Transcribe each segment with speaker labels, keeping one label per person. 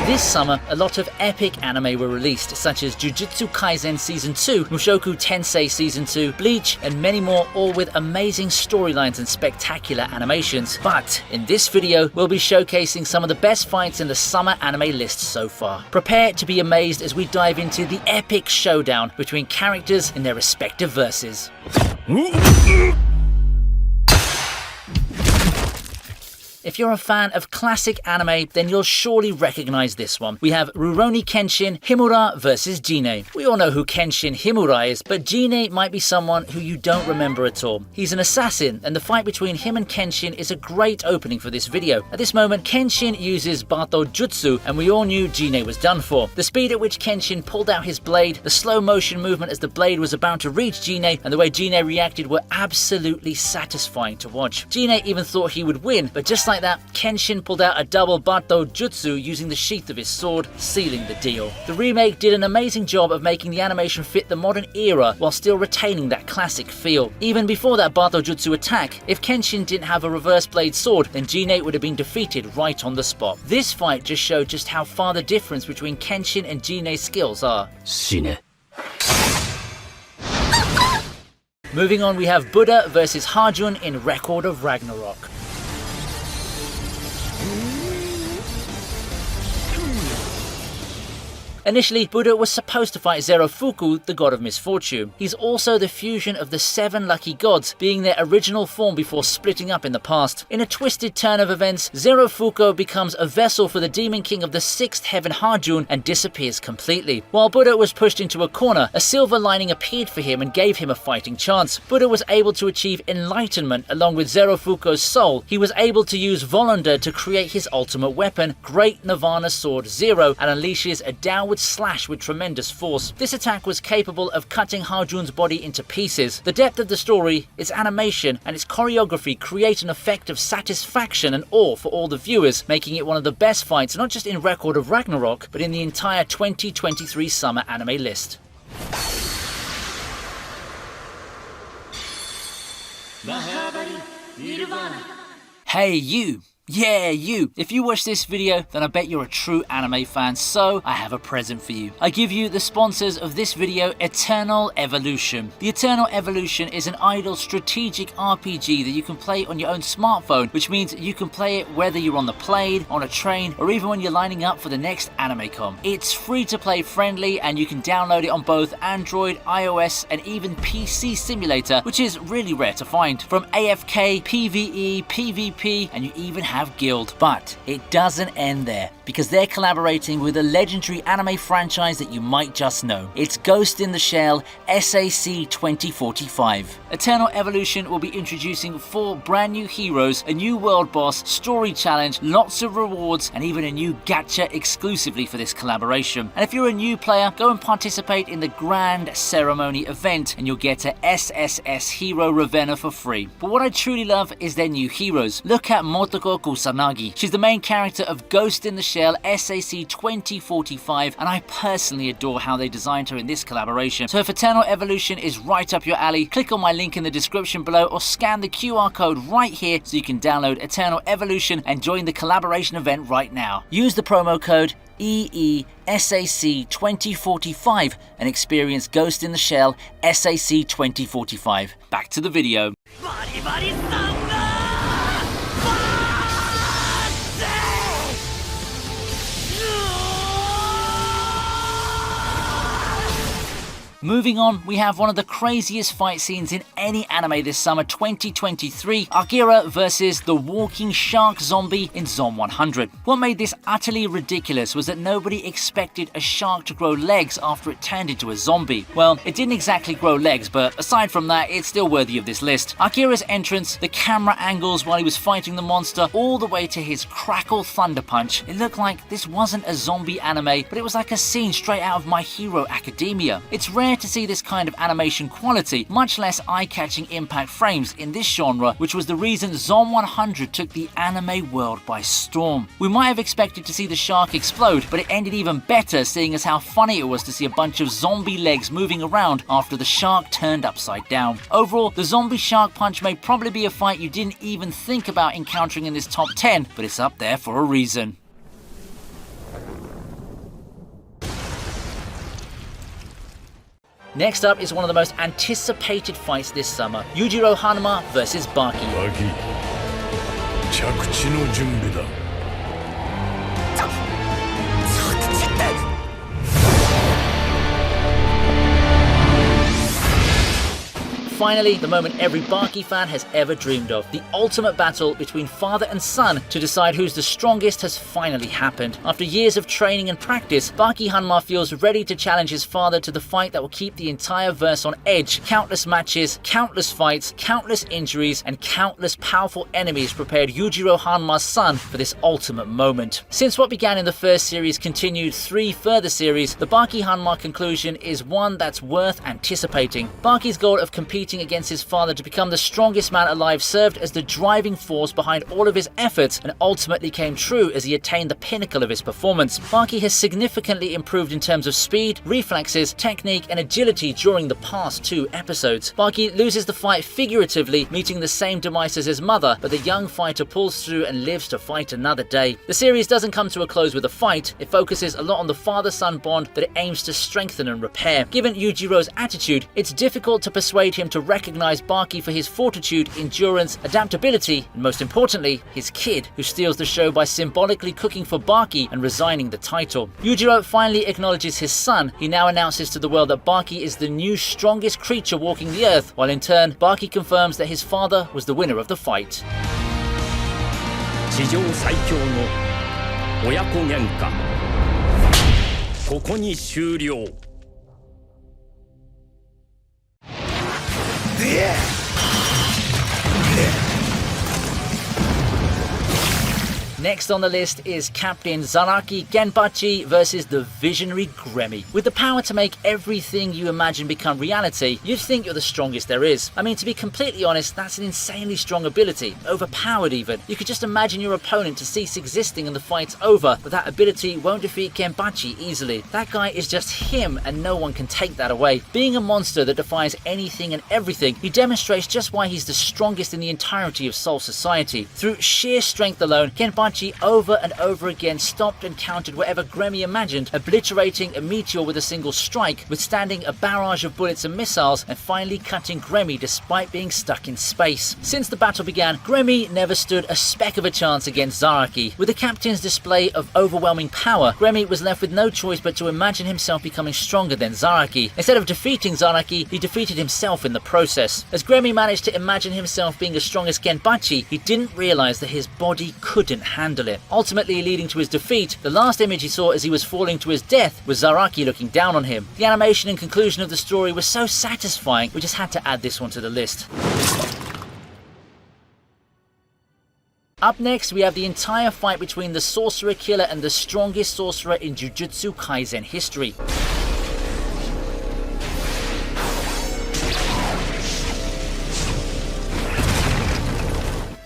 Speaker 1: This summer, a lot of epic anime were released, such as Jujutsu Kaisen Season 2, Mushoku Tensei Season 2, Bleach, and many more, all with amazing storylines and spectacular animations. But in this video, we'll be showcasing some of the best fights in the summer anime list so far. Prepare to be amazed as we dive into the epic showdown between characters in their respective verses. If you're a fan of classic anime, then you'll surely recognize this one. We have Rurouni Kenshin Himura vs Jine. We all know who Kenshin Himura is, but Jine might be someone who you don't remember at all. He's an assassin, and the fight between him and Kenshin is a great opening for this video. At this moment, Kenshin uses Bato Jutsu, and we all knew Jine was done for. The speed at which Kenshin pulled out his blade, the slow motion movement as the blade was about to reach Jine, and the way Jine reacted were absolutely satisfying to watch. Jine even thought he would win, but just like that, Kenshin pulled out a double Bato Jutsu using the sheath of his sword, sealing the deal. The remake did an amazing job of making the animation fit the modern era while still retaining that classic feel. Even before that Bato Jutsu attack, if Kenshin didn't have a reverse blade sword, then Jine would have been defeated right on the spot. This fight just showed just how far the difference between Kenshin and Jine's skills are. Shine. Moving on, we have Buddha versus Harjun in Record of Ragnarok. Initially, Buddha was supposed to fight Zerofuku, the god of misfortune. He's also the fusion of the 7 lucky gods, being their original form before splitting up in the past. In a twisted turn of events, Zerofuku becomes a vessel for the demon king of the 6th heaven Harjun and disappears completely. While Buddha was pushed into a corner, a silver lining appeared for him and gave him a fighting chance. Buddha was able to achieve enlightenment along with Zerofuku's soul. He was able to use Volunda to create his ultimate weapon, Great Nirvana Sword Zero, and unleashes a downward slash with tremendous force. This attack was capable of cutting Harjun's body into pieces. The depth of the story, its animation, and its choreography create an effect of satisfaction and awe for all the viewers, making it one of the best fights not just in Record of Ragnarok, but in the entire 2023 summer anime list. Hey you! Yeah, you! If you watch this video, then I bet you're a true anime fan, so I have a present for you. I give you the sponsors of this video, Eternal Evolution. The Eternal Evolution is an idle strategic RPG that you can play on your own smartphone, which means you can play it whether you're on the plane, on a train, or even when you're lining up for the next AnimeCon. It's free to play friendly, and you can download it on both Android, iOS, and even PC Simulator, which is really rare to find. From AFK, PvE, PvP, and you even have Guild. But it doesn't end there, because they're collaborating with a legendary anime franchise that you might just know. It's Ghost in the Shell SAC 2045. Eternal Evolution will be introducing 4 brand new heroes, a new world boss, story challenge, lots of rewards, and even a new gacha exclusively for this collaboration. And if you're a new player, go and participate in the Grand Ceremony event and you'll get a SSS Hero Ravenna for free. But what I truly love is their new heroes. Look at Motoko Kusanagi. She's the main character of Ghost in the Shell SAC 2045, and I personally adore how they designed her in this collaboration. So if Eternal Evolution is right up your alley, click on my link in the description below or scan the QR code right here so you can download Eternal Evolution and join the collaboration event right now. Use the promo code EESAC 2045 and experience Ghost in the Shell SAC 2045. Back to the video. Moving on, we have one of the craziest fight scenes in any anime this summer 2023, Akira versus the walking shark zombie in Zom 100. What made this utterly ridiculous was that nobody expected a shark to grow legs after it turned into a zombie. Well, it didn't exactly grow legs, but aside from that, it's still worthy of this list. Akira's entrance, the camera angles while he was fighting the monster, all the way to his crackle thunder punch, it looked like this wasn't a zombie anime, but it was like a scene straight out of My Hero Academia. It's rare to see this kind of animation quality, much less eye-catching impact frames in this genre, which was the reason Zom 100 took the anime world by storm. We might have expected to see the shark explode, but it ended even better, seeing as how funny it was to see a bunch of zombie legs moving around after the shark turned upside down. Overall, the zombie shark punch may probably be a fight you didn't even think about encountering in this top 10, but it's up there for a reason. Next up is one of the most anticipated fights this summer, Yujiro Hanma vs Baki.
Speaker 2: 着地の準備だ。
Speaker 1: Finally, the moment every Baki fan has ever dreamed of. The ultimate battle between father and son to decide who's the strongest has finally happened. After years of training and practice, Baki Hanma feels ready to challenge his father to the fight that will keep the entire verse on edge. Countless matches, countless fights, countless injuries, and countless powerful enemies prepared Yujiro Hanma's son for this ultimate moment. Since what began in the first series continued 3 further series, the Baki Hanma conclusion is one that's worth anticipating. Baki's goal of competing against his father to become the strongest man alive served as the driving force behind all of his efforts and ultimately came true as he attained the pinnacle of his performance. Baki has significantly improved in terms of speed, reflexes, technique and agility during the past 2 episodes. Baki loses the fight figuratively, meeting the same demise as his mother, but the young fighter pulls through and lives to fight another day. The series doesn't come to a close with a fight, it focuses a lot on the father-son bond that it aims to strengthen and repair. Given Yujiro's attitude, it's difficult to persuade him to recognize Baki for his fortitude, endurance, adaptability, and most importantly, his kid, who steals the show by symbolically cooking for Baki and resigning the title. Yujiro finally acknowledges his son. He now announces to the world that Baki is the new strongest creature walking the earth, while in turn, Baki confirms that his father was the winner of the fight.
Speaker 3: 地上最強の親子喧嘩ここに終了
Speaker 1: Next on the list is Captain Zaraki Genpachi versus the visionary Gremmy. With the power to make everything you imagine become reality, you'd think you're the strongest there is. I mean, to be completely honest, that's an insanely strong ability, overpowered even. You could just imagine your opponent to cease existing and the fight's over, but that ability won't defeat Genpachi easily. That guy is just him and no one can take that away. Being a monster that defies anything and everything, he demonstrates just why he's the strongest in the entirety of Soul Society. Through sheer strength alone, Genpachi over and over again stopped and countered whatever Gremmy imagined, obliterating a meteor with a single strike, withstanding a barrage of bullets and missiles, and finally cutting Gremmy despite being stuck in space. Since the battle began, Gremmy never stood a speck of a chance against Zaraki. With the captain's display of overwhelming power, Gremmy was left with no choice but to imagine himself becoming stronger than Zaraki. Instead of defeating Zaraki, he defeated himself in the process. As Gremmy managed to imagine himself being as strong as Genpachi, he didn't realize that his body couldn't handle it. Ultimately leading to his defeat, the last image he saw as he was falling to his death was Zaraki looking down on him. The animation and conclusion of the story was so satisfying, we just had to add this one to the list. Up next, we have the entire fight between the Sorcerer Killer and the strongest sorcerer in Jujutsu Kaisen history.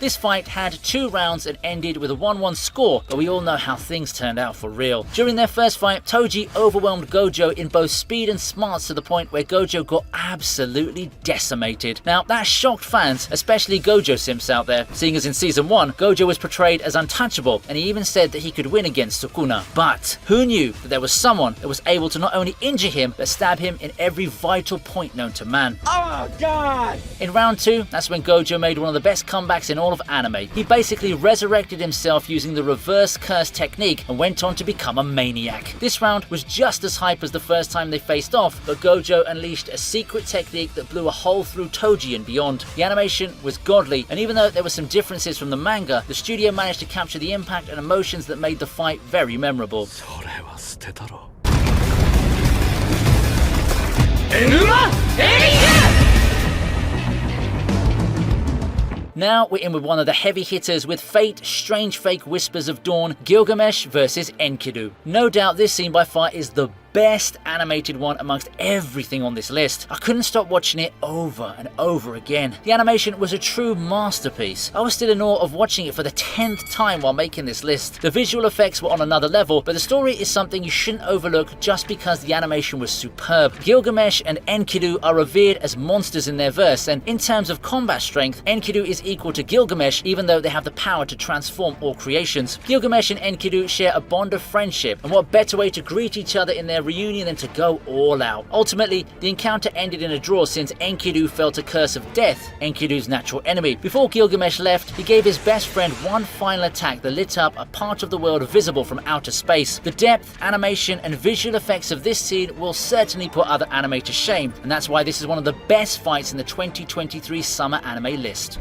Speaker 1: This fight had 2 rounds and ended with a 1-1 score, but we all know how things turned out for real. During their first fight, Toji overwhelmed Gojo in both speed and smarts to the point where Gojo got absolutely decimated. Now, that shocked fans, especially Gojo simps out there, seeing as in Season 1, Gojo was portrayed as untouchable, and he even said that he could win against Sukuna. But who knew that there was someone that was able to not only injure him, but stab him in every vital point known to man. Oh, God! In round 2, that's when Gojo made one of the best comebacks in all of anime. He basically resurrected himself using the reverse curse technique and went on to become a maniac. This round was just as hype as the first time they faced off, but Gojo unleashed a secret technique that blew a hole through Toji and beyond. The animation was godly, and even though there were some differences from the manga, the studio managed to capture the impact and emotions that made the fight very memorable. Now we're in with one of the heavy hitters with Fate, Strange Fake Whispers of Dawn, Gilgamesh versus Enkidu. No doubt this scene by far is the best animated one amongst everything on this list. I couldn't stop watching it over and over again. The animation was a true masterpiece. I was still in awe of watching it for the 10th time while making this list. The visual effects were on another level, but the story is something you shouldn't overlook just because the animation was superb. Gilgamesh and Enkidu are revered as monsters in their verse, and in terms of combat strength, Enkidu is equal to Gilgamesh even though they have the power to transform all creations. Gilgamesh and Enkidu share a bond of friendship, and what better way to greet each other in their reunion than to go all out. Ultimately, the encounter ended in a draw since Enkidu felt a curse of death, Enkidu's natural enemy. Before Gilgamesh left, he gave his best friend one final attack that lit up a part of the world visible from outer space. The depth, animation, and visual effects of this scene will certainly put other anime to shame, and that's why this is one of the best fights in the 2023 summer anime list.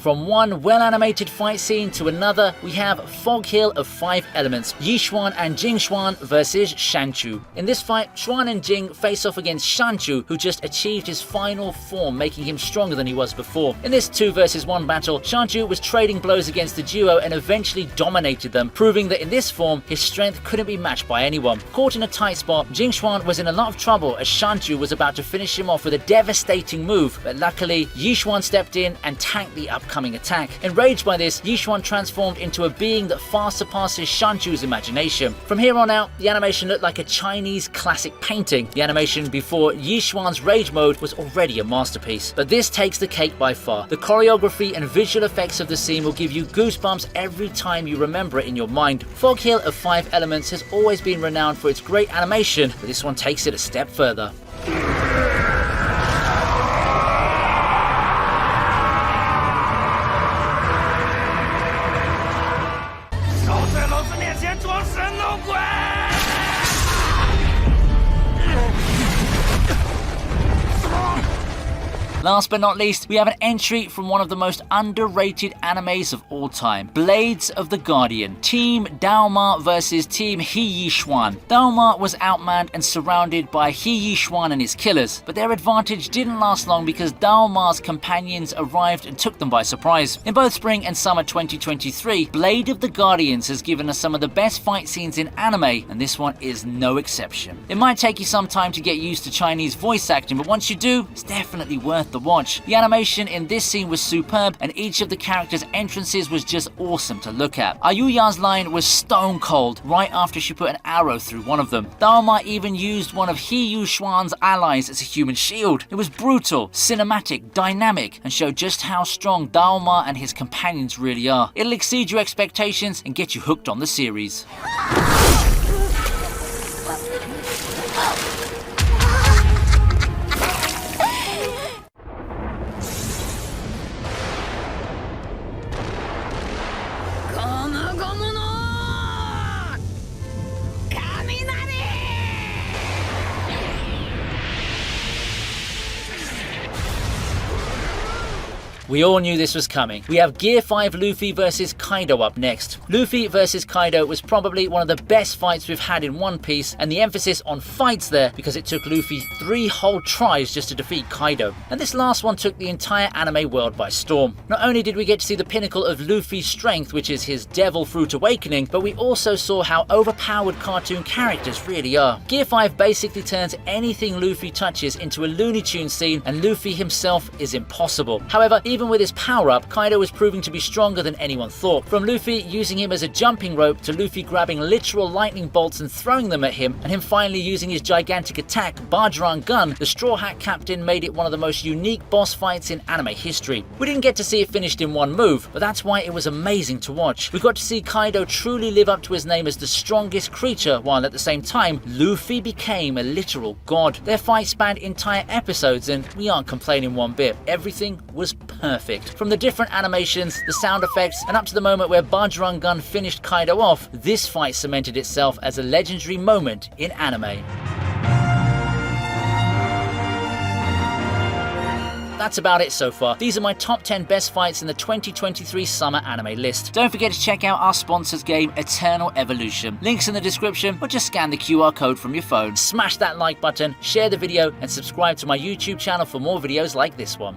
Speaker 1: From one well-animated fight scene to another, we have Fog Hill of 5 elements, Yixuan and Jingxuan versus Shanchu. In this fight, Xuan and Jing face off against Shanchu, who just achieved his final form, making him stronger than he was before. In this 2 versus 1 battle, Shanchu was trading blows against the duo and eventually dominated them, proving that in this form, his strength couldn't be matched by anyone. Caught in a tight spot, Jingxuan was in a lot of trouble as Shanchu was about to finish him off with a devastating move, but luckily, Yixuan stepped in and tanked the upcoming attack. Enraged by this, Yixuan transformed into a being that far surpasses Shanchu's imagination. From here on out, the animation looked like a Chinese classic painting. The animation before Yixuan's rage mode was already a masterpiece. But this takes the cake by far. The choreography and visual effects of the scene will give you goosebumps every time you remember it in your mind. Fog Hill of 5 elements has always been renowned for its great animation, but this one takes it a step further.
Speaker 3: 面前装神弄鬼。
Speaker 1: Last but not least, we have an entry from one of the most underrated animes of all time, Blades of the Guardian. Team Daoma versus Team He Yixuan. Daoma was outmanned and surrounded by He Yixuan and his killers, but their advantage didn't last long because Daoma's companions arrived and took them by surprise. In both spring and summer 2023, Blade of the Guardians has given us some of the best fight scenes in anime, and this one is no exception. It might take you some time to get used to Chinese voice acting, but once you do, it's definitely worth the watch. The animation in this scene was superb, and each of the characters' entrances was just awesome to look at. Ayuya's line was stone cold right after she put an arrow through one of them. Daoma even used one of He Yixuan's allies as a human shield. It was brutal, cinematic, dynamic, and showed just how strong Daoma and his companions really are. It'll exceed your expectations and get you hooked on the series. We all knew this was coming. We have Gear 5 Luffy versus Kaido up next. Luffy versus Kaido was probably one of the best fights we've had in One Piece, and the emphasis on fights there because it took Luffy 3 whole tries just to defeat Kaido. And this last one took the entire anime world by storm. Not only did we get to see the pinnacle of Luffy's strength, which is his Devil Fruit awakening, but we also saw how overpowered cartoon characters really are. Gear 5 basically turns anything Luffy touches into a Looney Tunes scene, and Luffy himself is impossible. However, even with his power-up, Kaido was proving to be stronger than anyone thought. From Luffy using him as a jumping rope to Luffy grabbing literal lightning bolts and throwing them at him, and him finally using his gigantic attack, Bajrang Gun, the Straw Hat Captain made it one of the most unique boss fights in anime history. We didn't get to see it finished in one move, but that's why it was amazing to watch. We got to see Kaido truly live up to his name as the strongest creature, while at the same time, Luffy became a literal god. Their fight spanned entire episodes, and we aren't complaining one bit. Everything was perfect. From the different animations, the sound effects, and up to the moment where Bajrang Gun finished Kaido off, this fight cemented itself as a legendary moment in anime. That's about it so far. These are my top 10 best fights in the 2023 summer anime list. Don't forget to check out our sponsors game, Eternal Evolution. Links in the description, or just scan the QR code from your phone. Smash that like button, share the video, and subscribe to my YouTube channel for more videos like this one.